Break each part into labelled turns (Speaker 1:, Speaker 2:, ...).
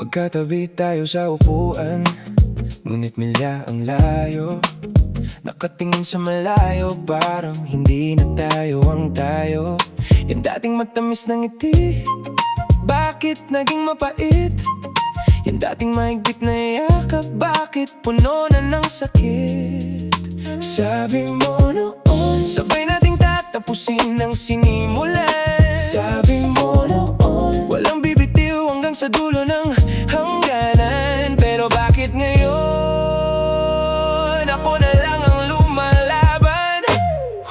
Speaker 1: Magkatabi tayo sa upuan, ngunit milya ang layo. Nakatingin sa malayo, parang hindi na tayo ang tayo. Yung dating matamis na ngiti, bakit naging mapait? Yung dating mahigpit na yakap, bakit puno na ng sakit? Sabi mo noon, sabay nating tatapusin ang sinimulan. Sabi mo noon, walang bibitiw hanggang sa dulo ng hangganan. Pero bakit ngayon ako na lang ang lumalaban?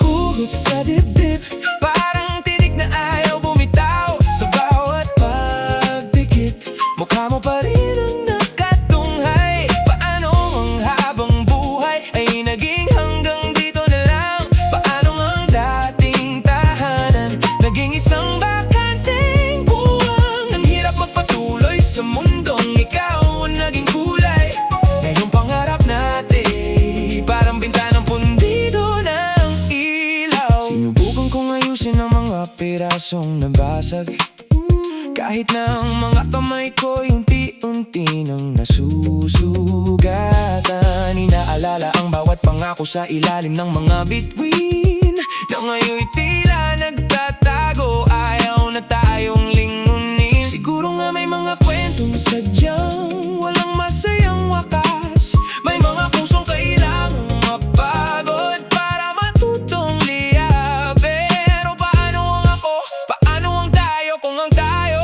Speaker 1: Hugot sa dibdib, parang tinig na ayaw bumitaw. Sa bawat pagdikit, mukha mo pa rin ang nakatunghay. Paano ang habang buhay ay naging hanggang dito na lang? Paano ang dating tahanan naging isang bakanteng buwang? Ang hirap magpatuloy sa mundong ikaw ang naging kulay. Ngayong pangarap natin parang bintanang pundido ng ilaw. Sinubukan kong ayusin ang mga pirasong nabasag, kahit na ang mga kamay ko'y unti-unti nang nasusugatan. Inaalala ang bawat pangako sa ilalim ng mga bituin, na ngayon'y tila nagtatago. Ayaw na tayong lingunin. Siguro nga may mga kwentong sadyang walang masayang wakas. May mga pusong kailangang mapagod para matutong liya. Pero paano ang ako? Paano ang tayo kung ang tayo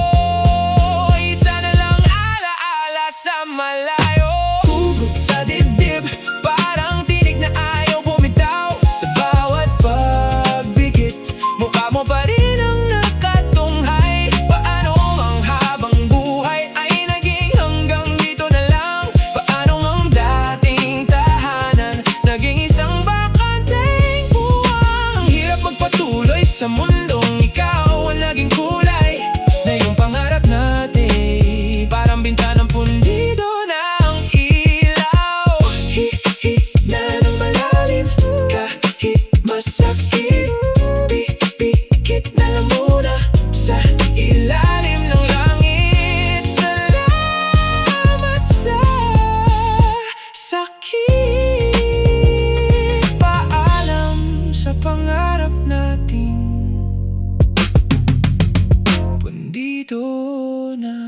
Speaker 1: isa na lang alaala sa malayo? Hugot sa dibdib, parang tinig na ayaw bumitaw. Sa bawat pagbigit, mukha mo pa rin ang nakatunghay. Paano ang habang buhay ay naging hanggang dito na lang? Paano ang dating tahanan naging isang bakanteng buwang? Ang hirap magpatuloy sa mundong ikaw ang naging kulay. Na yung pangarap natin parang bintanang pundido ng ilaw. Hihina ng malalim kahit masakit, pipikit na lang muna sa ilalim ng langit. Salamat sa sakit. Paalam sa pangarap natin, pundido na.